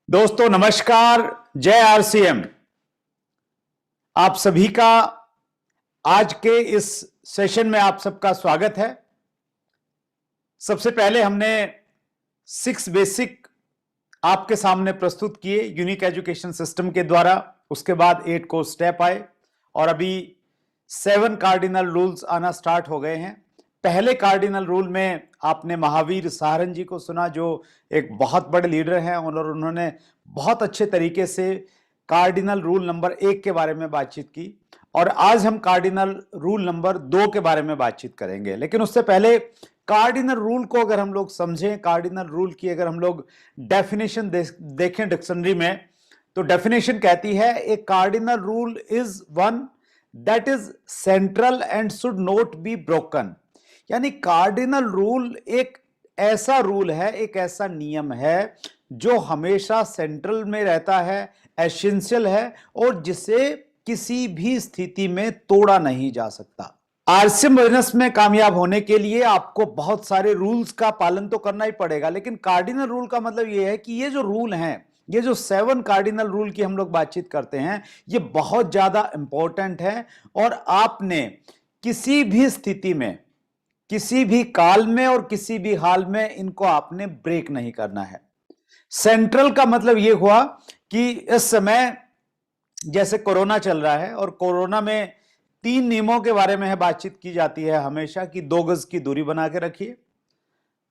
दोस्तों नमस्कार। जय आरसीएम। आप सभी का आज के इस सेशन में आप सबका स्वागत है। सबसे पहले हमने 6 बेसिक आपके सामने प्रस्तुत किए यूनिक एजुकेशन सिस्टम के द्वारा। उसके बाद 8 को स्टेप आए और अभी 7 कार्डिनल रूल्स आना स्टार्ट हो गए हैं। पहले कार्डिनल रूल में आपने महावीर साहरन जी को सुना, जो एक बहुत बड़े लीडर हैं और उन्होंने बहुत अच्छे तरीके से कार्डिनल रूल नंबर 1 के बारे में बातचीत की। और आज हम कार्डिनल रूल नंबर 2 के बारे में बातचीत करेंगे। लेकिन उससे पहले कार्डिनल रूल को अगर हम लोग समझें, कार्डिनल रूल की अगर हम लोग डेफिनेशन देखें डिक्शनरी में, तो डेफिनेशन कहती है a cardinal rule is one that is central and should not be broken. यानी कार्डिनल रूल एक ऐसा रूल है, एक ऐसा नियम है जो हमेशा सेंट्रल में रहता है, एसेंशियल है और जिसे किसी भी स्थिति में तोड़ा नहीं जा सकता। आरसीएम बिजनेस में कामयाब होने के लिए आपको बहुत सारे रूल्स का पालन तो करना ही पड़ेगा, लेकिन कार्डिनल रूल का मतलब यह है कि ये जो रूल हैं, ये जो 7 कार्डिनल रूल की हम लोग बातचीत करते हैं, ये बहुत ज्यादा इंपॉर्टेंट है और आपने किसी भी स्थिति में, किसी भी काल में और किसी भी हाल में इनको आपने ब्रेक नहीं करना है। सेंट्रल का मतलब यह हुआ कि इस समय जैसे कोरोना चल रहा है और कोरोना में 3 नियमों के बारे में बातचीत की जाती है हमेशा कि 2 गज की दूरी बना के रखिए,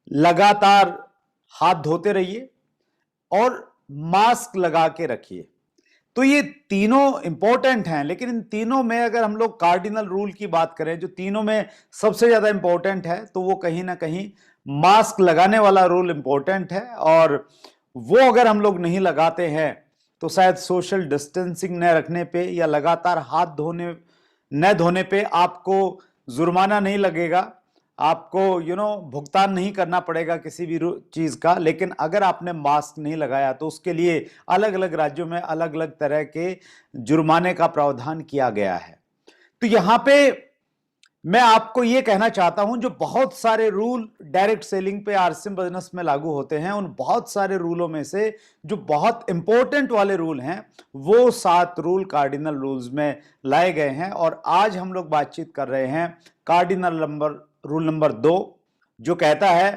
लगातार हाथ धोते रहिए और मास्क लगा के रखिए। तो ये तीनों इंपॉर्टेंट हैं, लेकिन इन तीनों में अगर हम लोग कार्डिनल रूल की बात करें, जो तीनों में सबसे ज्यादा इंपॉर्टेंट है, तो वो कहीं ना कहीं मास्क लगाने वाला रूल इंपॉर्टेंट है। और वो अगर हम लोग नहीं लगाते हैं तो शायद सोशल डिस्टेंसिंग न रखने पे या लगातार हाथ धोने न धोने पे आपको जुर्माना नहीं लगेगा, आपको भुगतान नहीं करना पड़ेगा किसी भी चीज का। लेकिन अगर आपने मास्क नहीं लगाया तो उसके लिए अलग अलग राज्यों में अलग अलग तरह के जुर्माने का प्रावधान किया गया है। तो यहां पे मैं आपको यह कहना चाहता हूं, जो बहुत सारे रूल डायरेक्ट सेलिंग पे आरसीएम बिजनेस में लागू होते हैं, उन बहुत सारे रूलों में से जो बहुत इंपॉर्टेंट वाले रूल हैं, वो 7 रूल कार्डिनल रूल्स में लाए गए हैं। और आज हम लोग बातचीत कर रहे हैं कार्डिनल रूल नंबर 2, जो कहता है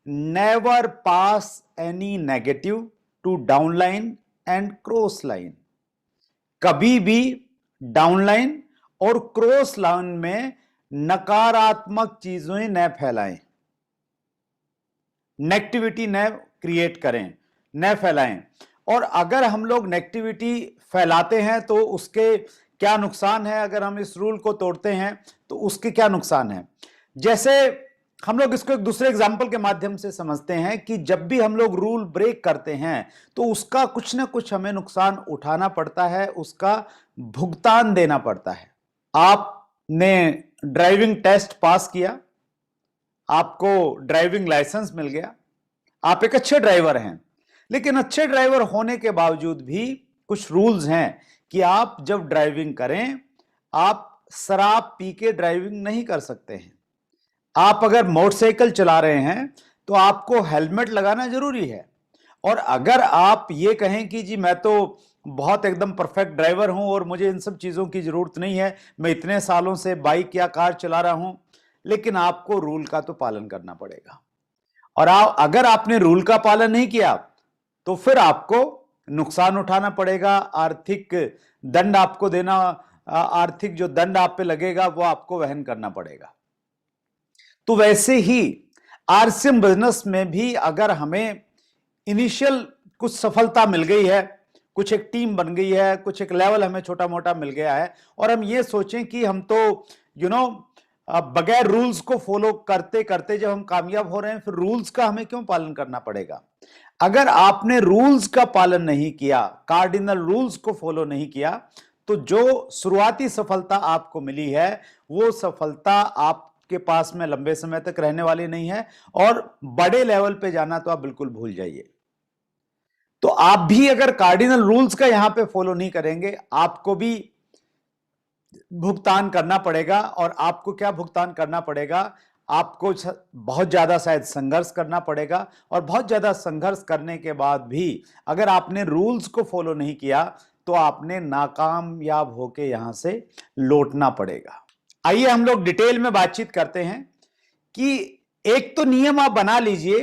never pass any negative to downline and cross line. कभी भी डाउनलाइन और क्रॉस लाइन में नकारात्मक चीजें न फैलाएं, नेगेटिविटी न क्रिएट करें, न फैलाएं। और अगर हम लोग नेगेटिविटी फैलाते हैं तो उसके क्या नुकसान है, अगर हम इस रूल को तोड़ते हैं तो उसके क्या नुकसान है। जैसे हम लोग इसको एक दूसरे एग्जाम्पल के माध्यम से समझते हैं कि जब भी हम लोग रूल ब्रेक करते हैं तो उसका कुछ ना कुछ हमें नुकसान उठाना पड़ता है, उसका भुगतान देना पड़ता है। आपने ड्राइविंग टेस्ट पास किया, आपको ड्राइविंग लाइसेंस मिल गया, आप एक अच्छे ड्राइवर हैं, लेकिन अच्छे ड्राइवर होने के बावजूद भी कुछ रूल्स हैं कि आप जब ड्राइविंग करें, आप शराब पी के ड्राइविंग नहीं कर सकते हैं। आप अगर मोटरसाइकिल चला रहे हैं तो आपको हेलमेट लगाना जरूरी है। और अगर आप ये कहें कि जी मैं तो बहुत एकदम परफेक्ट ड्राइवर हूं और मुझे इन सब चीजों की जरूरत नहीं है, मैं इतने सालों से बाइक या कार चला रहा हूं, लेकिन आपको रूल का तो पालन करना पड़ेगा। और अगर आपने रूल का पालन नहीं किया तो फिर आपको नुकसान उठाना पड़ेगा, आर्थिक दंड आपको देना, आर्थिक जो दंड आप पे लगेगा वो आपको वहन करना पड़ेगा। तो वैसे ही आरसीएम बिजनेस में भी अगर हमें इनिशियल कुछ सफलता मिल गई है, कुछ एक टीम बन गई है, कुछ एक लेवल हमें छोटा मोटा मिल गया है, और हम ये सोचें कि हम तो बगैर रूल्स को फॉलो करते करते जब हम कामयाब हो रहे हैं, फिर रूल्स का हमें क्यों पालन करना पड़ेगा। अगर आपने रूल्स का पालन नहीं किया, कार्डिनल रूल्स को फॉलो नहीं किया, तो जो शुरुआती सफलता आपको मिली है वो सफलता आपके पास में लंबे समय तक रहने वाली नहीं है, और बड़े लेवल पे जाना तो आप बिल्कुल भूल जाइए। तो आप भी अगर कार्डिनल रूल्स का यहां पे फॉलो नहीं करेंगे, आपको भी भुगतान करना पड़ेगा। और आपको क्या भुगतान करना पड़ेगा, आपको बहुत ज्यादा शायद संघर्ष करना पड़ेगा, और बहुत ज्यादा संघर्ष करने के बाद भी अगर आपने रूल्स को फॉलो नहीं किया तो आपने नाकामयाब होके यहां से लौटना पड़ेगा। आइए हम लोग डिटेल में बातचीत करते हैं कि एक तो नियम आप बना लीजिए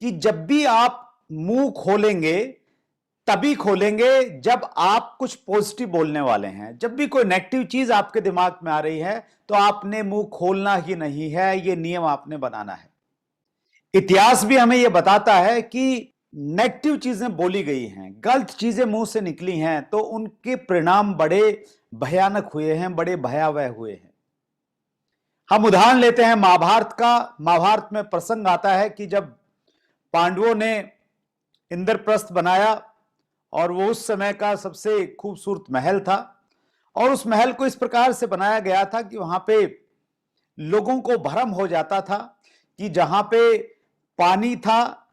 कि जब भी आप मुंह खोलेंगे तभी खोलेंगे जब आप कुछ पॉजिटिव बोलने वाले हैं। जब भी कोई नेगेटिव चीज आपके दिमाग में आ रही है तो आपने मुंह खोलना ही नहीं है, यह नियम आपने बनाना है। इतिहास भी हमें यह बताता है कि नेगेटिव चीजें बोली गई हैं, गलत चीजें मुंह से निकली हैं तो उनके परिणाम बड़े भयानक हुए हैं, बड़े भयावह हुए हैं। हम उदाहरण लेते हैं महाभारत का। महाभारत में प्रसंग आता है कि जब पांडवों ने इंद्रप्रस्थ बनाया और वो उस समय का सबसे खूबसूरत महल था, और उस महल को इस प्रकार से बनाया गया था कि वहां पे लोगों को भ्रम हो जाता था कि जहां पे पानी था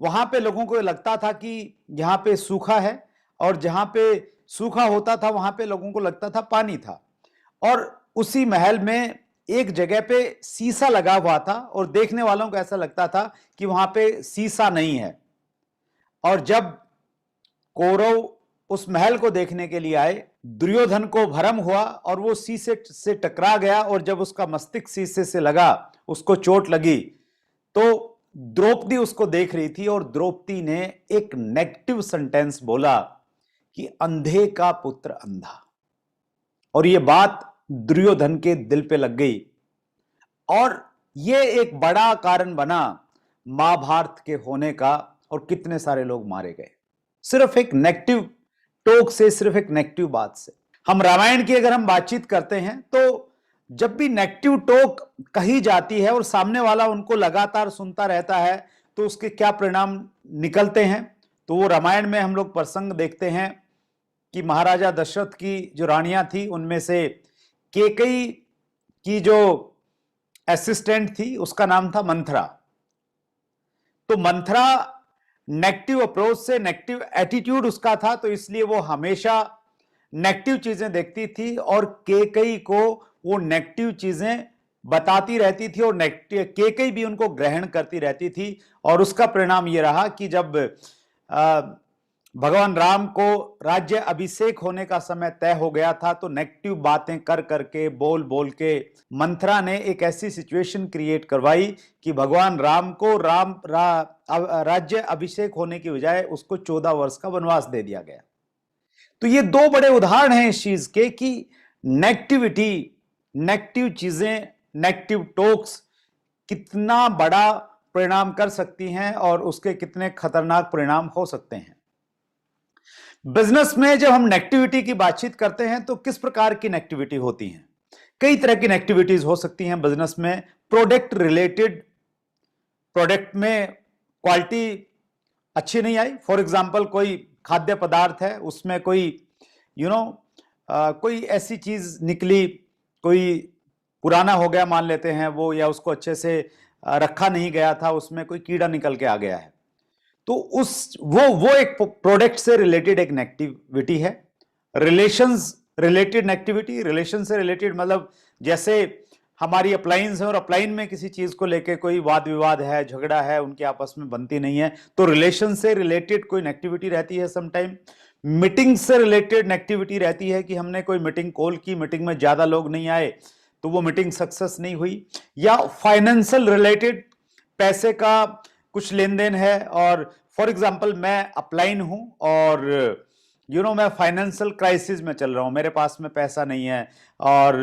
वहां पे लोगों को लगता था कि यहां पे सूखा है, और जहां पे सूखा होता था वहां पे लोगों को लगता था पानी था। और उसी महल में एक जगह पे शीशा लगा हुआ था और देखने वालों को ऐसा लगता था कि वहां पे शीशा नहीं है। और जब कौरव उस महल को देखने के लिए आए, दुर्योधन को भ्रम हुआ और वो शीशे से टकरा गया, और जब उसका मस्तिष्क शीशे से लगा, उसको चोट लगी, तो द्रौपदी उसको देख रही थी और द्रौपदी ने एक नेगेटिव सेंटेंस बोला कि अंधे का पुत्र अंधा। और यह बात दुर्योधन के दिल पे लग गई, और यह एक बड़ा कारण बना महाभारत के होने का, और कितने सारे लोग मारे गए सिर्फ एक नेगेटिव टोक से, सिर्फ एक नेगेटिव बात से। हम रामायण की अगर हम बातचीत करते हैं तो जब भी नेगेटिव टोक कही जाती है और सामने वाला उनको लगातार सुनता रहता है तो उसके क्या परिणाम निकलते हैं, तो वो रामायण में हम लोग प्रसंग देखते हैं कि महाराजा दशरथ की जो रानियां थी उनमें से कैकेयी की जो असिस्टेंट थी उसका नाम था मंथरा। तो मंथरा नेगेटिव अप्रोच से, नेगेटिव एटीट्यूड उसका था, तो इसलिए वो हमेशा नेगेटिव चीजें देखती थी और कैकेयी को वो नेगेटिव चीजें बताती रहती थी, और कैकेयी भी उनको ग्रहण करती रहती थी। और उसका परिणाम ये रहा कि जब भगवान राम को राज्य अभिषेक होने का समय तय हो गया था तो नेगेटिव बातें कर करके, बोल बोल के मंथरा ने एक ऐसी सिचुएशन क्रिएट करवाई कि भगवान राम को राज्य अभिषेक होने की बजाय उसको 14 वर्ष का वनवास दे दिया गया। तो ये दो बड़े उदाहरण हैं इस चीज के कि नेगेटिविटी, नेगेटिव चीजें, नेगेटिव टॉक्स कितना बड़ा परिणाम कर सकती हैं और उसके कितने खतरनाक परिणाम हो सकते हैं। बिजनेस में जब हम नेगेटिविटी की बातचीत करते हैं तो किस प्रकार की नेगेटिविटी होती है? कई तरह की नेगेटिविटीज हो सकती हैं बिजनेस में। प्रोडक्ट रिलेटेड, प्रोडक्ट में क्वालिटी अच्छी नहीं आई, फॉर एग्जांपल कोई खाद्य पदार्थ है उसमें कोई कोई ऐसी चीज निकली, कोई पुराना हो गया मान लेते हैं वो, या उसको अच्छे से रखा नहीं गया था, उसमें कोई कीड़ा निकल के आ गया है, तो वो एक प्रोडक्ट से रिलेटेड एक नेगेटिविटी है। रिलेशंस रिलेटेड नेगेटिविटी, रिलेशन से रिलेटेड मतलब जैसे हमारी अप्लायंस है और अप्लायन में किसी चीज को लेके कोई वाद विवाद है, झगड़ा है, उनके आपस में बनती नहीं है, तो रिलेशन से रिलेटेड कोई नेगेटिविटी रहती है। समटाइम मीटिंग से रिलेटेड नेगेटिविटी रहती है कि हमने कोई मीटिंग कॉल की, मीटिंग में ज्यादा लोग नहीं आए तो वो मीटिंग सक्सेस नहीं हुई। या फाइनेंशियल रिलेटेड, पैसे का कुछ लेन देन है, और फॉर एग्जांपल मैं अपलाइन हूं और मैं फाइनेंशियल क्राइसिस में चल रहा हूं, मेरे पास में पैसा नहीं है और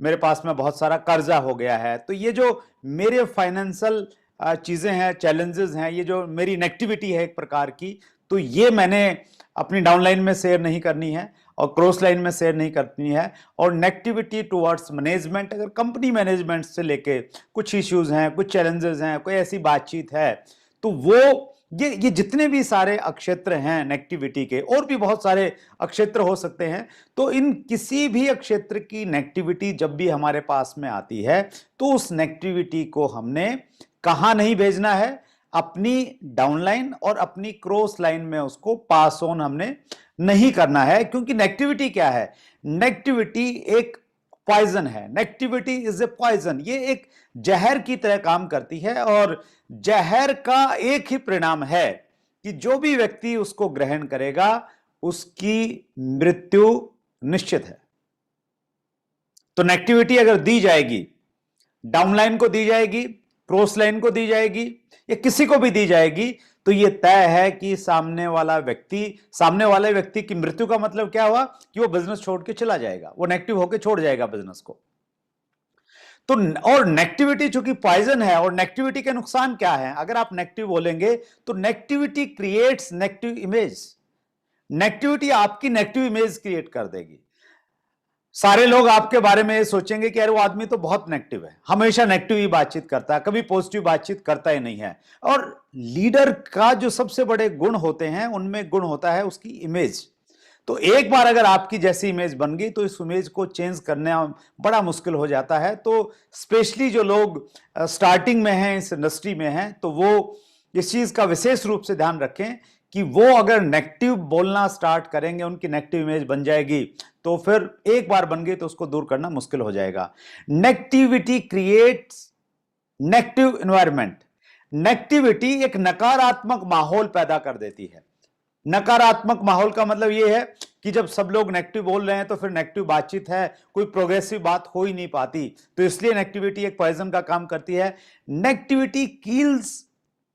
मेरे पास में बहुत सारा कर्जा हो गया है, तो ये जो मेरे फाइनेंशियल चीजें हैं, चैलेंजेस हैं, ये जो मेरी नेगेटिविटी है एक प्रकार की, तो ये मैंने अपनी डाउनलाइन में शेयर नहीं करनी है और क्रॉस लाइन में शेयर नहीं करनी है। और नेगेटिविटी टुवर्ड्स मैनेजमेंट, अगर कंपनी मैनेजमेंट से लेके कुछ इश्यूज हैं, कुछ चैलेंजेस हैं, कोई ऐसी बातचीत है, तो वो ये जितने भी सारे अक्षेत्र हैं नेगेटिविटी के, और भी बहुत सारे अक्षेत्र हो सकते हैं, तो इन किसी भी अक्षेत्र की नेगेटिविटी जब भी हमारे पास में आती है तो उस नेगेटिविटी को हमने कहां नहीं भेजना है, अपनी डाउनलाइन और अपनी क्रॉस लाइन में उसको पास ऑन हमने नहीं करना है। क्योंकि नेगेटिविटी क्या है? नेगेटिविटी एक पॉइजन है। नेगेटिविटी इज ए पॉइजन, ये एक जहर की तरह काम करती है और जहर का एक ही परिणाम है कि जो भी व्यक्ति उसको ग्रहण करेगा उसकी मृत्यु निश्चित है। तो नेगेटिविटी अगर दी जाएगी, डाउनलाइन को दी जाएगी, क्रॉस लाइन को दी जाएगी या किसी को भी दी जाएगी, तो यह तय है कि सामने वाले व्यक्ति की मृत्यु का मतलब क्या हुआ कि वो बिजनेस छोड़ के चला जाएगा, वो नेगेटिव होकर छोड़ जाएगा बिजनेस को। तो और नेगेटिविटी चूंकि पॉइजन है, और नेगेटिविटी के नुकसान क्या है, अगर आप नेगेटिव बोलेंगे तो negativity creates negative image. Negativity आपकी नेगेटिव इमेज क्रिएट कर देगी। सारे लोग आपके बारे में ये सोचेंगे कि यार वो आदमी तो बहुत नेगेटिव है, हमेशा नेगेटिव ही बातचीत करता है, कभी पॉजिटिव बातचीत करता ही नहीं है। और लीडर का जो सबसे बड़े गुण होते हैं उनमें गुण होता है उसकी इमेज। तो एक बार अगर आपकी जैसी इमेज बन गई तो इस इमेज को चेंज करना बड़ा मुश्किल हो जाता है। तो स्पेशली जो लोग स्टार्टिंग में हैं, इस इंडस्ट्री में हैं, तो वो इस चीज का विशेष रूप से ध्यान रखें कि वो अगर नेगेटिव बोलना स्टार्ट करेंगे, उनकी नेगेटिव इमेज बन जाएगी, तो फिर एक बार बन गई तो उसको दूर करना मुश्किल हो जाएगा। Negativity creates negative environment. Negativity एक नकारात्मक माहौल पैदा कर देती है। नकारात्मक माहौल का मतलब यह है कि जब सब लोग नेगेटिव बोल रहे हैं तो फिर नेगेटिव बातचीत है, कोई प्रोग्रेसिव बात हो ही नहीं पाती। तो इसलिए नेगेटिविटी एक पॉइजन का काम करती है। Negativity kills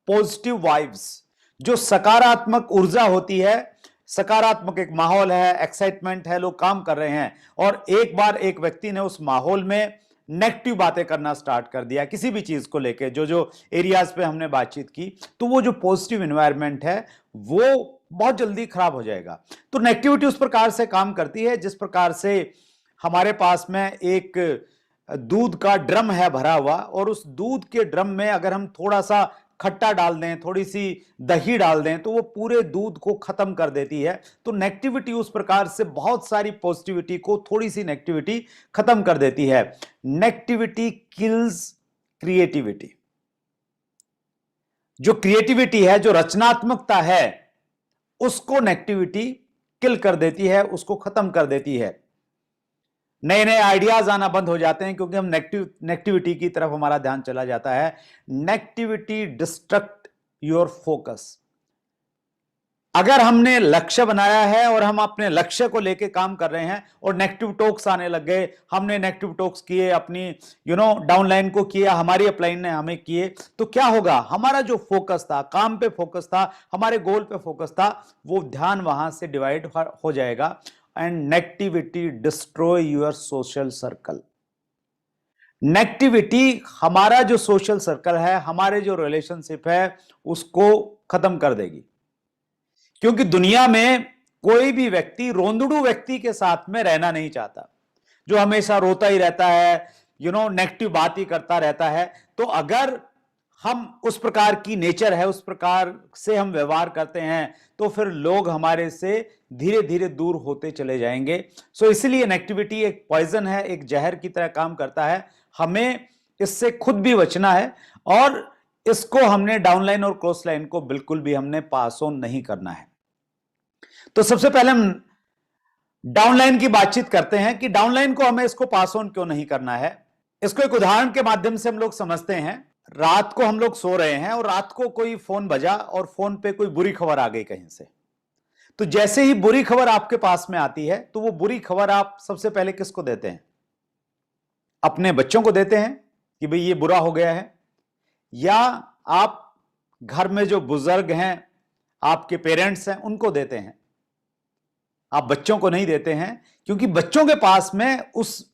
positive vibes. जो सकारात्मक ऊर्जा होती है, सकारात्मक एक माहौल है, एक्साइटमेंट है, लोग काम कर रहे हैं, और एक बार एक व्यक्ति ने उस माहौल में नेगेटिव बातें करना स्टार्ट कर दिया किसी भी चीज को लेके, जो एरियाज पे हमने बातचीत की, तो वो जो पॉजिटिव एनवायरनमेंट है वो बहुत जल्दी खराब हो जाएगा। तो नेगेटिविटी उस प्रकार से काम करती है जिस प्रकार से हमारे पास में एक दूध का ड्रम है भरा हुआ, और उस दूध के ड्रम में अगर हम थोड़ा सा खट्टा डाल दें, थोड़ी सी दही डाल दें, तो वो पूरे दूध को खत्म कर देती है। तो नेगेटिविटी उस प्रकार से बहुत सारी पॉजिटिविटी को थोड़ी सी नेगेटिविटी खत्म कर देती है। Negativity kills creativity. जो क्रिएटिविटी है, जो रचनात्मकता है, उसको नेगेटिविटी किल कर देती है, उसको खत्म कर देती है। नए नए आइडियाज आना बंद हो जाते हैं क्योंकि हम नेगेटिविटी की तरफ हमारा ध्यान चला जाता है। Negativity distract your focus. अगर हमने लक्ष्य बनाया है और हम अपने लक्ष्य को लेके काम कर रहे हैं और नेगेटिव टॉक्स आने लग गए, हमने नेगेटिव टॉक्स किए, अपनी डाउनलाइन को किया, हमारी अपलाइन ने हमें किए, तो क्या होगा, हमारा जो फोकस था, काम पे फोकस था, हमारे गोल पे फोकस था, वो ध्यान वहां से डिवाइड हो जाएगा। And negativity destroy your social circle. Negativity हमारा जो सोशल सर्कल है, हमारे जो रिलेशनशिप है, उसको खत्म कर देगी। क्योंकि दुनिया में कोई भी व्यक्ति रोंदड़ू व्यक्ति के साथ में रहना नहीं चाहता, जो हमेशा रोता ही रहता है, नेगेटिव बात ही करता रहता है। तो अगर हम उस प्रकार की नेचर है, उस प्रकार से हम व्यवहार करते हैं, तो फिर लोग हमारे से धीरे धीरे दूर होते चले जाएंगे। सो इसलिए नेगेटिविटी एक पॉइजन है, एक जहर की तरह काम करता है। हमें इससे खुद भी बचना है, और इसको हमने डाउनलाइन और क्रॉस लाइन को बिल्कुल भी हमने पास ऑन नहीं करना है। तो सबसे पहले हम डाउनलाइन की बातचीत करते हैं कि डाउनलाइन को हमें इसको पास ऑन क्यों नहीं करना है। इसको एक उदाहरण के माध्यम से हम लोग समझते हैं। रात को हम लोग सो रहे हैं और रात को कोई फोन बजा और फोन पे कोई बुरी खबर आ गई कहीं से। तो जैसे ही बुरी खबर आपके पास में आती है, तो वो बुरी खबर आप सबसे पहले किसको देते हैं? अपने बच्चों को देते हैं कि भाई ये बुरा हो गया है, या आप घर में जो बुजुर्ग हैं, आपके पेरेंट्स हैं, उनको देते हैं। आप बच्चों को नहीं देते हैं, क्योंकि बच्चों के पास में उस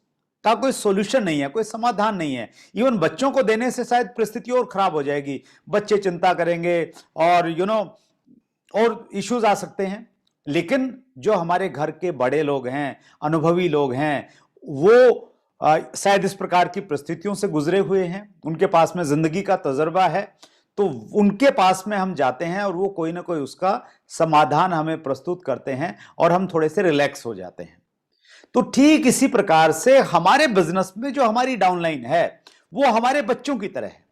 का कोई सॉल्यूशन नहीं है, कोई समाधान नहीं है। इवन बच्चों को देने से शायद परिस्थिति और खराब हो जाएगी, बच्चे चिंता करेंगे और और इश्यूज आ सकते हैं। लेकिन जो हमारे घर के बड़े लोग हैं, अनुभवी लोग हैं, वो शायद इस प्रकार की परिस्थितियों से गुजरे हुए हैं, उनके पास में जिंदगी का तजुर्बा है, तो उनके पास में हम जाते हैं और वो कोई ना कोई उसका समाधान हमें प्रस्तुत करते हैं और हम थोड़े से रिलैक्स हो जाते हैं। तो ठीक इसी प्रकार से हमारे बिजनेस में जो हमारी डाउनलाइन है, वो हमारे बच्चों की तरह है।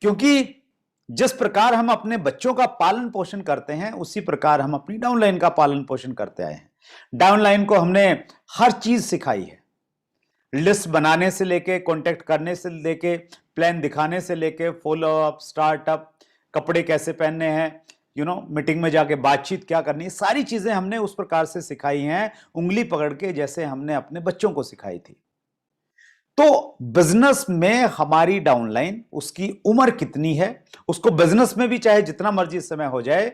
क्योंकि जिस प्रकार हम अपने बच्चों का पालन पोषण करते हैं, उसी प्रकार हम अपनी डाउनलाइन का पालन पोषण करते आए हैं। डाउनलाइन को हमने हर चीज सिखाई है। लिस्ट बनाने से लेके, कांटेक्ट करने से लेके, प्लान दिखाने से लेके, फॉलो अप, स्टार्टअप, कपड़े कैसे पहनने हैं, मीटिंग में जाके बातचीत क्या करनी है, सारी चीजें हमने उस प्रकार से सिखाई हैं, उंगली पकड़ के, जैसे हमने अपने बच्चों को सिखाई थी। तो बिजनेस में हमारी डाउनलाइन, उसकी उम्र कितनी है, उसको बिजनेस में भी चाहे जितना मर्जी समय हो जाए,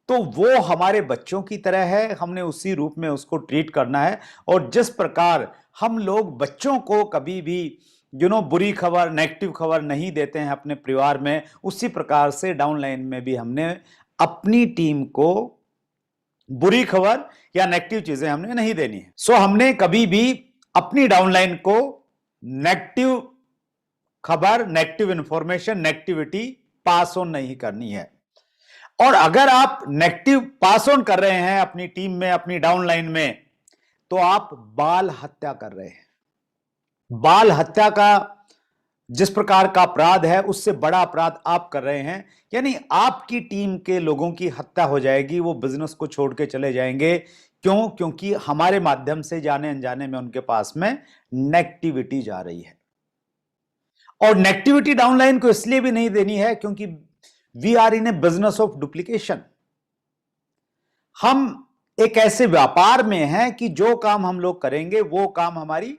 तो वो हमारे बच्चों की तरह है, हमने उसी रूप में उसको ट्रीट करना है। और जिस प्रकार हम लोग बच्चों को कभी भी बुरी खबर, नेगेटिव खबर नहीं देते हैं अपने परिवार में, उसी प्रकार से डाउनलाइन में भी हमने अपनी टीम को बुरी खबर या नेगेटिव चीजें हमने नहीं देनी है। सो हमने कभी भी अपनी डाउनलाइन को नेगेटिव खबर, negative information, negativity pass on नहीं करनी है। और अगर आप नेगेटिव पास ऑन कर रहे हैं अपनी टीम में, अपनी डाउनलाइन में, तो आप बाल हत्या कर रहे हैं। बाल हत्या का जिस प्रकार का अपराध है, उससे बड़ा अपराध आप कर रहे हैं। यानी आपकी टीम के लोगों की हत्या हो जाएगी, वो बिजनेस को छोड़ के चले जाएंगे। क्यों? क्योंकि हमारे माध्यम से जाने अनजाने में उनके पास में नेगेटिविटी जा रही है। और नेगेटिविटी डाउनलाइन को इसलिए भी नहीं देनी है क्योंकि we are in a business of duplication. हम एक ऐसे व्यापार में हैं कि जो काम हम लोग करेंगे वो काम हमारी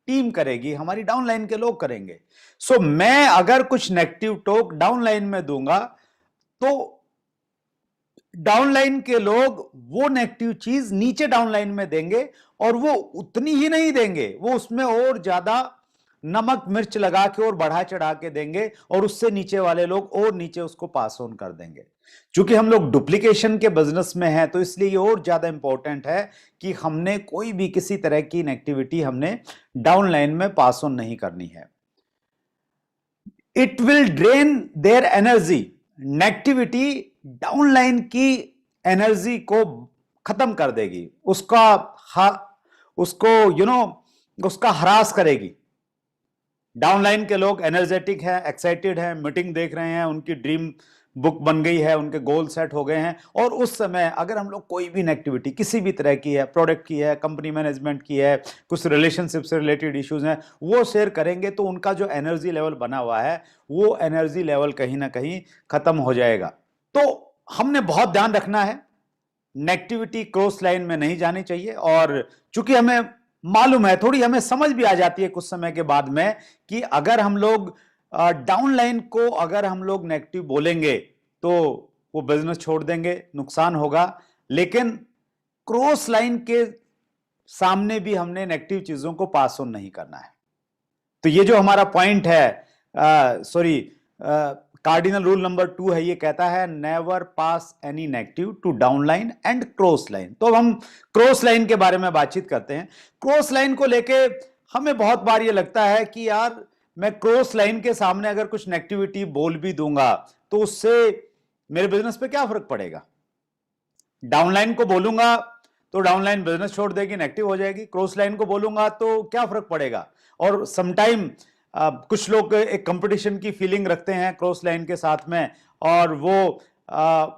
टीम करेगी, हमारी डाउनलाइन के लोग करेंगे। सो मैं अगर कुछ नेगेटिव टॉक डाउनलाइन में दूंगा, तो डाउनलाइन के लोग वो नेगेटिव चीज नीचे डाउनलाइन में देंगे, और वो उतनी ही नहीं देंगे, वो उसमें और ज्यादा नमक मिर्च लगा के और बढ़ा चढ़ा के देंगे, और उससे नीचे वाले लोग और नीचे उसको पास ऑन कर देंगे। क्योंकि हम लोग डुप्लीकेशन के बिजनेस में हैं, तो इसलिए ये और ज्यादा इंपॉर्टेंट है कि हमने कोई भी किसी तरह की नेगेटिविटी हमने डाउनलाइन में पास ऑन नहीं करनी है। It will drain their energy. Negativity downline की एनर्जी को खत्म कर देगी, उसका हरास करेगी। डाउनलाइन के लोग एनर्जेटिक हैं, एक्साइटेड हैं, मीटिंग देख रहे हैं, उनकी ड्रीम बुक बन गई है, उनके गोल सेट हो गए हैं, और उस समय अगर हम लोग कोई भी नेगेटिविटी किसी भी तरह की है, प्रोडक्ट की है, कंपनी मैनेजमेंट की है, कुछ रिलेशनशिप से रिलेटेड इश्यूज हैं, वो शेयर करेंगे, तो उनका जो एनर्जी लेवल बना हुआ है, वो एनर्जी लेवल कहीं ना कहीं खत्म हो जाएगा। तो हमने बहुत ध्यान रखना है, नेगेटिविटी क्रॉस लाइन में नहीं जानी चाहिए। और चूंकि हमें मालूम है, थोड़ी हमें समझ भी आ जाती है कुछ समय के बाद में, कि अगर हम लोग डाउनलाइन को अगर हम लोग नेगेटिव बोलेंगे तो वो बिजनेस छोड़ देंगे, नुकसान होगा। लेकिन क्रॉस लाइन के सामने भी हमने नेगेटिव चीजों को पास ऑन नहीं करना है। तो ये जो हमारा पॉइंट है, कार्डिनल रूल नंबर 2 है, ये कहता है never pass any negative to downline and cross line. तो अब हम क्रॉस लाइन के बारे में बातचीत करते हैं। क्रॉस लाइन को लेके हमें बहुत बार ये लगता है कि यार, मैं क्रॉस लाइन के सामने अगर कुछ नेगेटिविटी बोल भी दूंगा तो उससे मेरे बिजनेस पे क्या फर्क पड़ेगा। डाउनलाइन को बोलूंगा तो डाउनलाइन बिजनेस छोड़ देगी, नेगेटिव हो जाएगी। क्रॉस लाइन को बोलूंगा तो क्या फर्क पड़ेगा। और समटाइम कुछ लोग एक कंपटीशन की फीलिंग रखते हैं क्रॉस लाइन के साथ में, और वो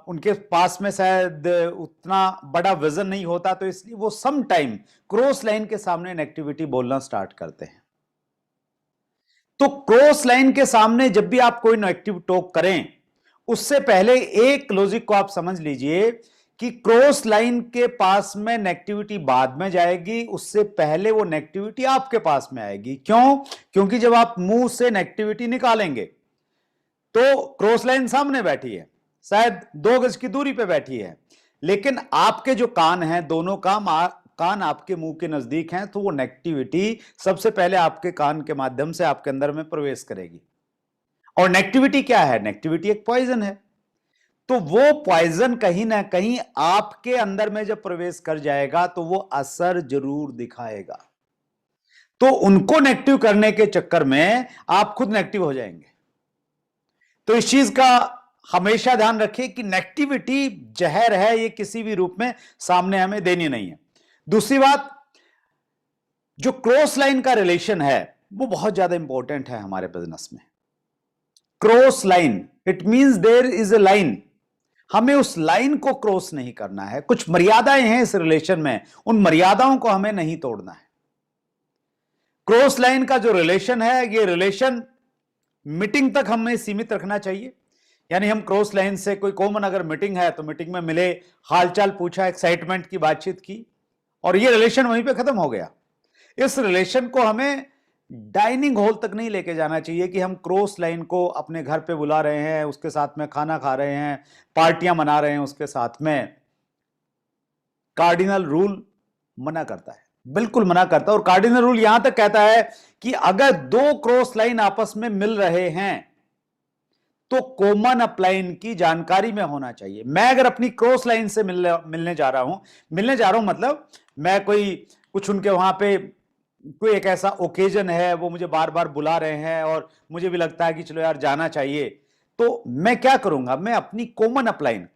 उनके पास में शायद उतना बड़ा विजन नहीं होता, तो इसलिए वो सम टाइम क्रॉस लाइन के सामने नेगेटिविटी बोलना स्टार्ट करते हैं। तो क्रॉस लाइन के सामने जब भी आप कोई नेगेटिव टॉक करें, उससे पहले एक लॉजिक को आप समझ लीजिए कि क्रॉस लाइन के पास में नेगेटिविटी बाद में जाएगी, उससे पहले वो नेगेटिविटी आपके पास में आएगी। क्यों? क्योंकि जब आप मुंह से नेगेटिविटी निकालेंगे तो क्रॉस लाइन सामने बैठी है, शायद 2 गज की दूरी पे बैठी है, लेकिन आपके जो कान हैं, दोनों कान आपके मुंह के नजदीक हैं, तो वो नेगेटिविटी सबसे पहले आपके कान के माध्यम से आपके अंदर में प्रवेश करेगी। और नेगेटिविटी क्या है? नेगेटिविटी एक पॉइजन है। तो वो पॉइजन कहीं ना कहीं आपके अंदर में जब प्रवेश कर जाएगा तो वो असर जरूर दिखाएगा। तो उनको नेगेटिव करने के चक्कर में आप खुद नेगेटिव हो जाएंगे। तो इस चीज का हमेशा ध्यान रखिए कि नेगेटिविटी जहर है, ये किसी भी रूप में सामने हमें देनी नहीं है। दूसरी बात, जो क्रॉस लाइन का रिलेशन है वो बहुत ज्यादा इंपॉर्टेंट है हमारे बिजनेस में। Cross line, it means there is a line. हमें उस लाइन को क्रॉस नहीं करना है। कुछ मर्यादाएं हैं इस रिलेशन में, उन मर्यादाओं को हमें नहीं तोड़ना है। क्रॉस लाइन का जो रिलेशन है, ये रिलेशन मीटिंग तक हमें सीमित रखना चाहिए। यानी हम क्रॉस लाइन से कोई कॉमन अगर मीटिंग है तो मीटिंग में मिले, हालचाल पूछा, एक्साइटमेंट की बातचीत की और ये रिलेशन वहीं पे खत्म हो गया। इस रिलेशन को हमें डाइनिंग हॉल तक नहीं लेके जाना चाहिए कि हम क्रॉस लाइन को अपने घर पे बुला रहे हैं, उसके साथ में खाना खा रहे हैं, पार्टियां मना रहे हैं उसके साथ में। कार्डिनल रूल मना करता है, बिल्कुल मना करता है। और कार्डिनल रूल यहां तक कहता है कि अगर दो क्रॉस लाइन आपस में मिल रहे हैं तो कॉमन अपलाइन की जानकारी में होना चाहिए। मैं अगर अपनी क्रॉस लाइन से मिलने जा रहा हूं मतलब मैं कुछ उनके वहां पे कोई एक ऐसा ओकेजन है, वो मुझे बार बार बुला रहे हैं और मुझे भी लगता है कि चलो यार जाना चाहिए, तो मैं क्या करूंगा, मैं अपनी कॉमन अपलाइन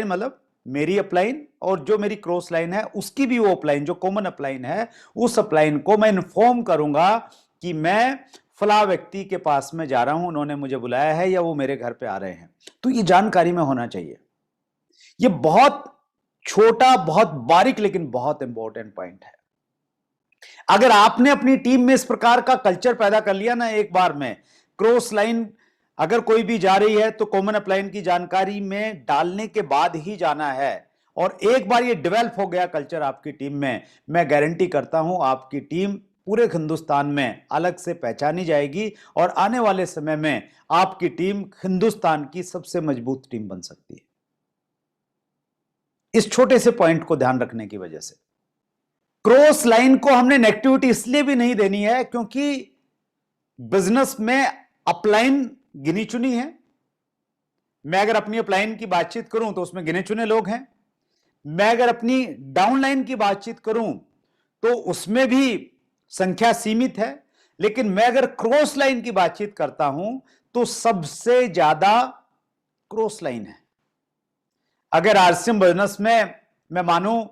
मतलब मेरी अपलाइन और जो मेरी क्रॉस लाइन है उसकी भी वो अपलाइन, जो कॉमन अपलाइन है, उस अपलाइन को मैं इन्फॉर्म करूंगा कि मैं फला व्यक्ति के पास में जा रहा हूं, उन्होंने मुझे बुलाया है या वो मेरे घर पे आ रहे हैं। तो ये जानकारी में होना चाहिए। ये बहुत छोटा, बहुत बारीक, लेकिन बहुत इंपॉर्टेंट पॉइंट है। अगर आपने अपनी टीम में इस प्रकार का कल्चर पैदा कर लिया ना, एक बार में क्रॉस लाइन अगर कोई भी जा रही है तो कॉमन अपलाइन की जानकारी में डालने के बाद ही जाना है, और एक बार ये डेवलप हो गया कल्चर आपकी टीम में, मैं गारंटी करता हूं आपकी टीम पूरे हिंदुस्तान में अलग से पहचानी जाएगी और आने वाले समय में आपकी टीम हिंदुस्तान की सबसे मजबूत टीम बन सकती है। इस छोटे से पॉइंट को ध्यान रखने की वजह से क्रॉस लाइन को हमने नेगेटिविटी इसलिए भी नहीं देनी है क्योंकि बिजनेस में अपलाइन गिनी चुनी है। मैं अगर अपनी अपलाइन की बातचीत करूं तो उसमें गिने चुने लोग हैं। मैं अगर अपनी डाउनलाइन की बातचीत करूं तो उसमें भी संख्या सीमित है। लेकिन मैं अगर क्रॉस लाइन की बातचीत करता हूं तो सबसे ज्यादा क्रॉस लाइन है। अगर आरसीएम बिजनेस में मैं मानूं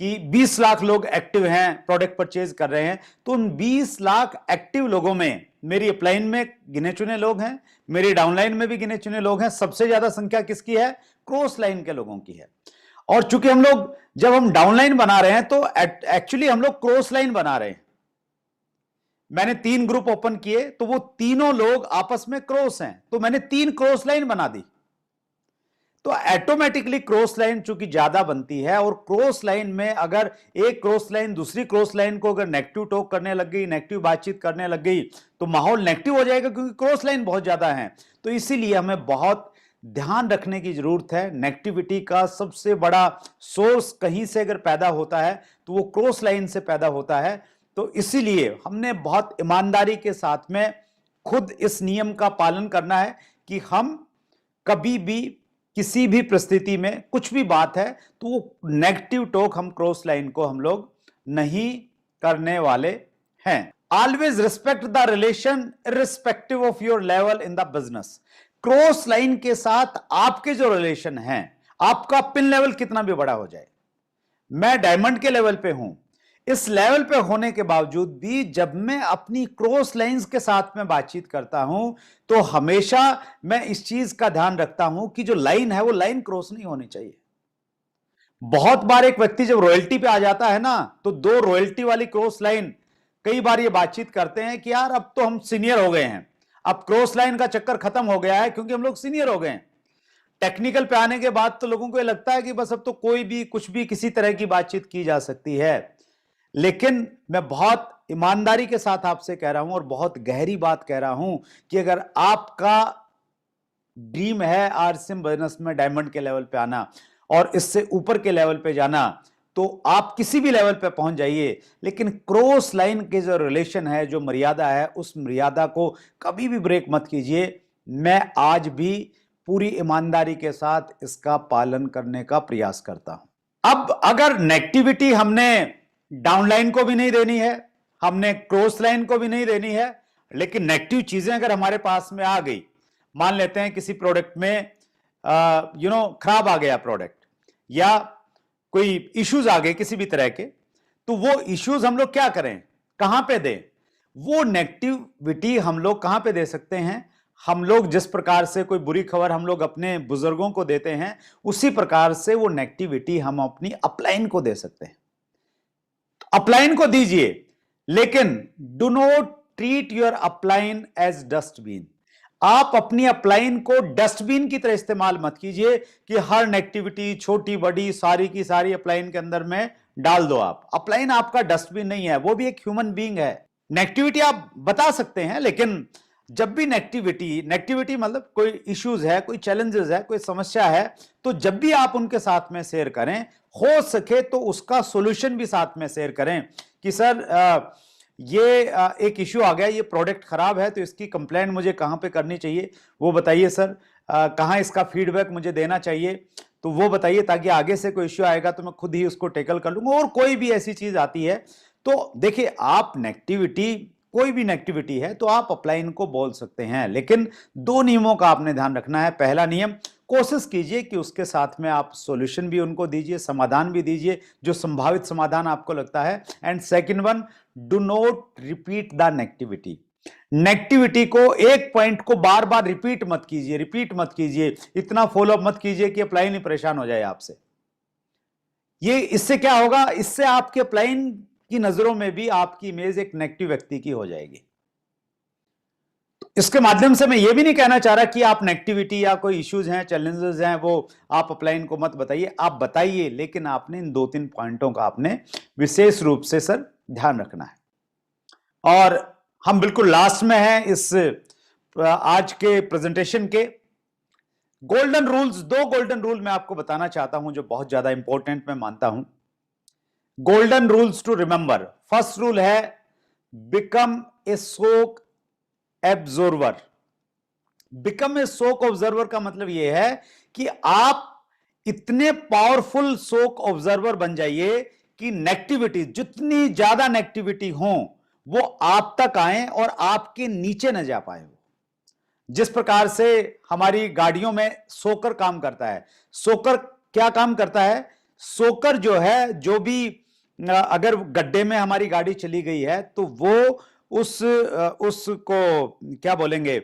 कि 20 लाख लोग एक्टिव हैं, प्रोडक्ट परचेज कर रहे हैं, तो उन 20 लाख एक्टिव लोगों में मेरी अपलाइन में गिने चुने लोग हैं, मेरी डाउनलाइन में भी गिने चुने लोग हैं। सबसे ज्यादा संख्या किसकी है? क्रॉस लाइन के लोगों की है। और चूंकि जब हम डाउनलाइन बना रहे हैं तो एक्चुअली हम लोग क्रॉस लाइन बना रहे हैं। मैंने 3 ग्रुप ओपन किए तो वो तीनों लोग आपस में क्रॉस हैं, तो मैंने 3 क्रॉस लाइन बना दी। तो ऑटोमेटिकली क्रॉस लाइन चूंकि ज्यादा बनती है, और क्रॉस लाइन में अगर एक क्रॉस लाइन दूसरी क्रॉस लाइन को अगर नेगेटिव टॉक करने लग गई, नेगेटिव बातचीत करने लग गई, तो माहौल नेगेटिव हो जाएगा क्योंकि क्रॉस लाइन बहुत ज्यादा है। तो इसीलिए हमें बहुत ध्यान रखने की जरूरत है। नेगेटिविटी का सबसे बड़ा सोर्स कहीं से अगर पैदा होता है तो वो क्रॉस लाइन से पैदा होता है। तो इसीलिए हमने बहुत ईमानदारी के साथ में खुद इस नियम का पालन करना है कि हम कभी भी किसी भी परिस्थिति में कुछ भी बात है तो वो नेगेटिव टॉक हम क्रॉस लाइन को हम लोग नहीं करने वाले हैं। Always respect the relation irrespective of your level in the business. Cross line के साथ आपके जो रिलेशन हैं, आपका पिन लेवल कितना भी बड़ा हो जाए, मैं डायमंड के लेवल पे हूं, इस लेवल पे होने के बावजूद भी जब मैं अपनी क्रॉस लाइंस के साथ में बातचीत करता हूं तो हमेशा मैं इस चीज का ध्यान रखता हूं कि जो लाइन है वो लाइन क्रॉस नहीं होनी चाहिए। बहुत बार एक व्यक्ति जब रॉयल्टी पे आ जाता है ना, तो 2 रॉयल्टी वाली क्रॉस लाइन कई बार ये बातचीत करते हैं कि यार अब तो हम सीनियर हो गए हैं, अब क्रॉस लाइन का चक्कर खत्म हो गया है क्योंकि हम लोग सीनियर हो गए हैं। टेक्निकल पे आने के बाद तो लोगों को ये लगता है कि बस अब तो कोई भी कुछ भी किसी तरह की बातचीत की जा सकती है। लेकिन मैं बहुत ईमानदारी के साथ आपसे कह रहा हूं और बहुत गहरी बात कह रहा हूं कि अगर आपका ड्रीम है आरसीएम बिजनेस में डायमंड के लेवल पे आना और इससे ऊपर के लेवल पे जाना, तो आप किसी भी लेवल पे पहुंच जाइए, लेकिन क्रॉस लाइन के जो रिलेशन है, जो मर्यादा है, उस मर्यादा को कभी भी ब्रेक मत कीजिए। मैं आज भी पूरी ईमानदारी के साथ इसका पालन करने का प्रयास करता हूं। अब अगर नेगेटिविटी हमने डाउनलाइन को भी नहीं देनी है, हमने क्रॉस लाइन को भी नहीं देनी है, लेकिन नेगेटिव चीजें अगर हमारे पास में आ गई, मान लेते हैं किसी प्रोडक्ट में खराब आ गया प्रोडक्ट, या कोई इश्यूज आ गए किसी भी तरह के, तो वो इश्यूज हम लोग क्या करें, कहां पे दें? वो नेगेटिविटी हम लोग कहां पे दे सकते हैं? हम लोग जिस प्रकार से कोई बुरी खबर हम लोग अपने बुजुर्गों को देते हैं, उसी प्रकार से वो नेगेटिविटी हम अपनी अपलाइन को दे सकते हैं। अपलाइन को दीजिए, लेकिन do not treat your upline as dustbin. आप अपनी अपलाइन को डस्टबिन की तरह इस्तेमाल मत कीजिए कि हर नेगेटिविटी छोटी बड़ी सारी की सारी अपलाइन के अंदर में डाल दो। आप अपलाइन आपका डस्टबिन नहीं है, वो भी एक ह्यूमन बीइंग है। नेगेटिविटी आप बता सकते हैं, लेकिन जब भी नेगेटिविटी मतलब कोई इश्यूज है, कोई चैलेंजेस है, कोई समस्या है, तो जब भी आप उनके साथ में शेयर करें, हो सके तो उसका सॉल्यूशन भी साथ में शेयर करें कि सर ये एक इश्यू आ गया, ये प्रोडक्ट खराब है, तो इसकी कंप्लेंट मुझे कहां पे करनी चाहिए वो बताइए सर, कहां इसका फीडबैक मुझे देना चाहिए तो वो बताइए, ताकि आगे से कोई इश्यू आएगा तो मैं खुद ही उसको टैकल कर लूंगा। और कोई भी ऐसी चीज आती है तो देखिए, आप नेगेटिविटी, कोई भी नेगेटिविटी है तो आप अपलाइन को बोल सकते हैं, लेकिन दो नियमों का आपने ध्यान रखना है। पहला नियम, कोशिश कीजिए कि उसके साथ में आप सॉल्यूशन भी उनको दीजिए, समाधान भी दीजिए, जो संभावित समाधान आपको लगता है। And second one, do not repeat the negativity. Negativity को, एक पॉइंट को बार बार रिपीट मत कीजिए, इतना फॉलोअप मत कीजिए कि अपलाइन ही परेशान हो जाए आपसे। ये इससे क्या होगा, इससे आपके अपलाइन की नजरों में भी आपकी इमेज एक नेगेटिव व्यक्ति की हो जाएगी। इसके माध्यम से मैं ये भी नहीं कहना चाह रहा कि आप नेगेटिविटी या कोई इश्यूज हैं, चैलेंजेस हैं, वो आप अपलाइन को मत बताइए, आप बताइए, लेकिन आपने इन 2-3 पॉइंटों का आपने विशेष रूप से सर ध्यान रखना है। और हम बिल्कुल लास्ट में हैं इस आज के प्रेजेंटेशन के। गोल्डन रूल्स, 2 गोल्डन रूल मैं आपको बताना चाहता हूं जो बहुत ज्यादा इंपॉर्टेंट मैं मानता हूं। Golden rules to remember. First rule है, become a shock absorber. Become a शोक ऑब्जर्वर का मतलब यह है कि आप इतने पावरफुल शोक ऑब्जर्वर बन जाइए कि नेगेटिविटी, जितनी ज्यादा नेगेटिविटी हो वो आप तक आए और आपके नीचे न जा पाए। जिस प्रकार से हमारी गाड़ियों में सोकर काम करता है, सोकर क्या काम करता है, सोकर जो है, जो भी अगर गड्ढे में हमारी गाड़ी चली गई है तो वो उसको क्या बोलेंगे,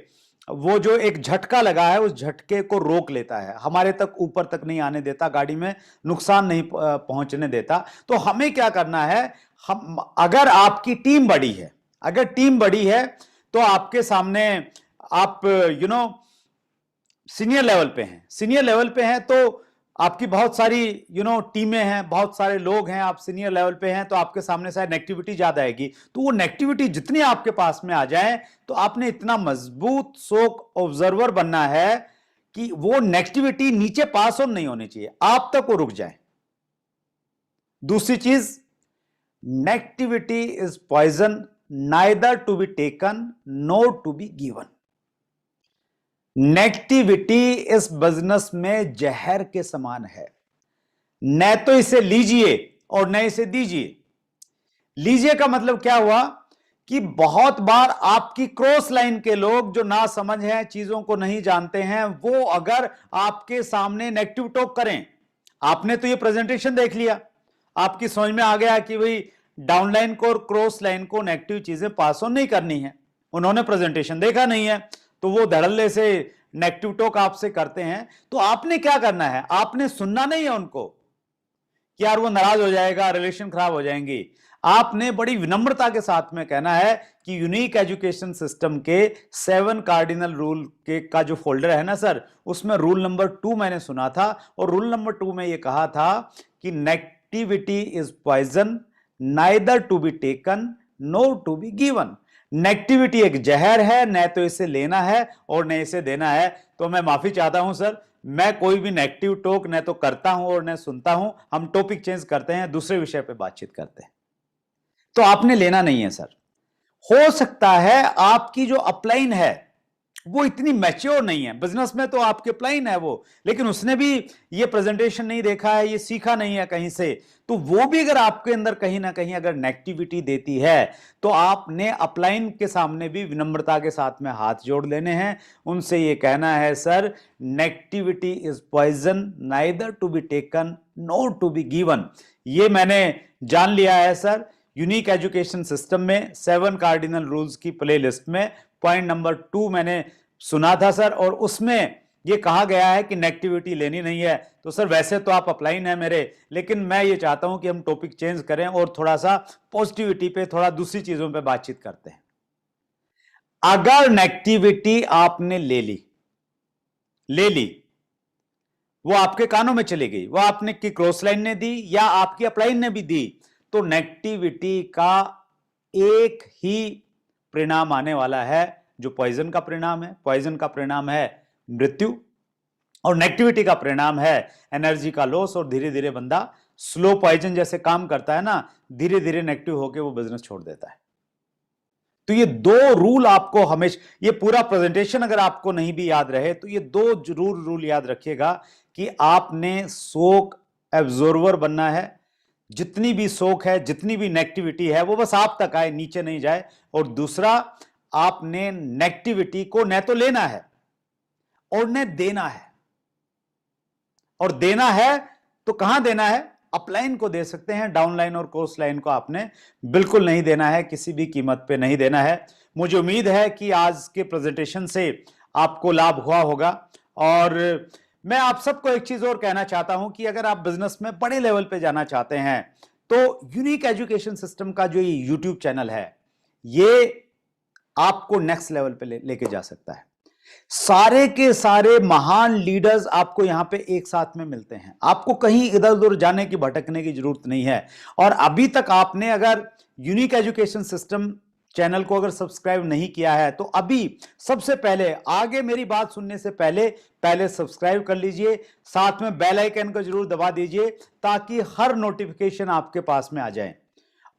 वो जो एक झटका लगा है उस झटके को रोक लेता है, हमारे तक ऊपर तक नहीं आने देता, गाड़ी में नुकसान नहीं पहुंचने देता। तो हमें क्या करना है, हम, अगर आपकी टीम बड़ी है, अगर टीम बड़ी है तो आपके सामने आप सीनियर लेवल पे हैं तो आपकी बहुत सारी टीमें हैं, बहुत सारे लोग हैं, आप सीनियर लेवल पे हैं तो आपके सामने शायद नेगेटिविटी ज्यादा आएगी। तो वो नेगेटिविटी जितनी आपके पास में आ जाए तो आपने इतना मजबूत शोक ऑब्जर्वर बनना है कि वो नेगेटिविटी नीचे पास ऑन नहीं होनी चाहिए, आप तक वो रुक जाए। दूसरी चीज, negativity is poison neither to be taken nor to be given. Negativity इस बिजनेस में जहर के समान है, न तो इसे लीजिए और न इसे दीजिए। लीजिए का मतलब क्या हुआ कि बहुत बार आपकी क्रॉस लाइन के लोग जो ना समझ हैं, चीजों को नहीं जानते हैं, वो अगर आपके सामने नेगेटिव टॉक करें, आपने तो ये प्रेजेंटेशन देख लिया, आपकी समझ में आ गया कि भाई डाउनलाइन को और क्रॉस लाइन को नेगेटिव चीजें पास ऑन नहीं करनी है, उन्होंने प्रेजेंटेशन देखा नहीं है तो वो धड़ल्ले से नेगेटिव टॉक आपसे करते हैं। तो आपने क्या करना है, आपने सुनना नहीं है उनको कि यार वो नाराज हो जाएगा, रिलेशन खराब हो जाएंगी। आपने बड़ी विनम्रता के साथ में कहना है कि यूनिक एजुकेशन सिस्टम के 7 कार्डिनल रूल के का जो फोल्डर है ना सर, उसमें रूल नंबर 2 मैंने सुना था और रूल नंबर 2 में ये कहा था कि negativity is poison neither to be taken nor to be given. Negativity एक जहर है, न तो इसे लेना है और न इसे देना है। तो मैं माफी चाहता हूं सर, मैं कोई भी नेगेटिव टॉक न तो करता हूं और न सुनता हूं। हम टॉपिक चेंज करते हैं, दूसरे विषय पे बातचीत करते हैं। तो आपने लेना नहीं है सर। हो सकता है आपकी जो अपलाइन है वो इतनी मैच्योर नहीं है, बिजनेस में तो आपके अपलाइन है वो, लेकिन उसने भी ये प्रेजेंटेशन नहीं देखा है, ये सीखा नहीं है कहीं से, तो वो भी अगर आपके अंदर कहीं ना कहीं अगर नेगेटिविटी देती है तो आपने अपलाइन के सामने भी विनम्रता के साथ में हाथ जोड़ लेने हैं, उनसे ये कहना है sir, negativity is poison neither to be taken nor to be given. ये मैंने जान लिया है सर। यूनिक एजुकेशन सिस्टम में 7 कार्डिनल रूल्स की प्लेलिस्ट में पॉइंट नंबर 2 मैंने सुना था सर, और उसमें ये कहा गया है कि नेगेटिविटी लेनी नहीं है, तो सर वैसे तो आप अपलाइन है मेरे, लेकिन मैं ये चाहता हूं कि हम टॉपिक चेंज करें और थोड़ा सा पॉजिटिविटी पे, थोड़ा दूसरी चीजों पे बातचीत करते हैं। अगर नेगेटिविटी आपने ले ली, वो आपके कानों में चली गई, वो आपने की क्रॉस लाइन ने दी या आपकी अपलाइन ने भी दी, तो नेगेटिविटी का एक ही परिणाम आने वाला है, जो पॉइजन का परिणाम है। पॉइजन का परिणाम है मृत्यु, और नेगेटिविटी का परिणाम है एनर्जी का लॉस, और धीरे धीरे बंदा स्लो पॉइजन जैसे काम करता है ना, धीरे धीरे नेगेटिव होकर वो बिजनेस छोड़ देता है। तो ये दो रूल आपको हमेशा, ये पूरा प्रेजेंटेशन अगर आपको नहीं भी याद रहे तो ये दो जरूर रूल याद रखिएगा कि आपने शोक एब्जॉर्वर बनना है। जितनी भी शोक है, जितनी भी नेगेटिविटी है, वो बस आप तक आए, नीचे नहीं जाए। और दूसरा, आपने नेगेटिविटी को न तो लेना है और न देना है। और देना है तो कहां देना है? अपलाइन को दे सकते हैं, डाउनलाइन और क्रॉस लाइन को आपने बिल्कुल नहीं देना है, किसी भी कीमत पे नहीं देना है। मुझे उम्मीद है कि आज के प्रेजेंटेशन से आपको लाभ हुआ होगा। और मैं आप सबको एक चीज और कहना चाहता हूं कि अगर आप बिजनेस में बड़े लेवल पे जाना चाहते हैं तो यूनिक एजुकेशन सिस्टम का जो ये यूट्यूब चैनल है, ये आपको नेक्स्ट लेवल पे लेके जा सकता है। सारे के सारे महान लीडर्स आपको यहां पे एक साथ में मिलते हैं, आपको कहीं इधर उधर जाने की, भटकने की जरूरत नहीं है। और अभी तक आपने अगर यूनिक एजुकेशन सिस्टम चैनल को अगर सब्सक्राइब नहीं किया है तो अभी सबसे पहले, आगे मेरी बात सुनने से पहले सब्सक्राइब कर लीजिए, साथ में बेल आइकन को जरूर दबा दीजिए ताकि हर नोटिफिकेशन आपके पास में आ जाए।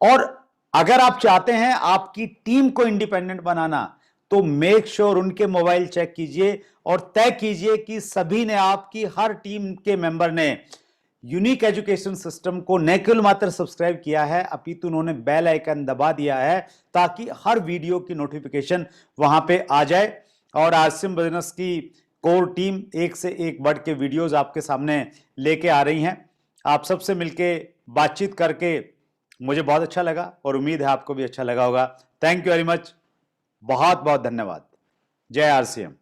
और अगर आप चाहते हैं आपकी टीम को इंडिपेंडेंट बनाना, तो मेक श्योर उनके मोबाइल चेक कीजिए और तय कीजिए कि सभी ने, आपकी हर टीम के मेंबर ने यूनिक एजुकेशन सिस्टम को न केवल मात्र सब्सक्राइब किया है, अपितु उन्होंने बेल आइकन दबा दिया है ताकि हर वीडियो की नोटिफिकेशन वहां पे आ जाए। और आसिम बिजनेस की कोर टीम एक से एक बढ़ के वीडियोस आपके सामने लेके आ रही हैं। आप सबसे मिलके बातचीत करके मुझे बहुत अच्छा लगा और उम्मीद है आपको भी अच्छा लगा होगा। थैंक यू वेरी मच, बहुत बहुत धन्यवाद। जय आरसीएम।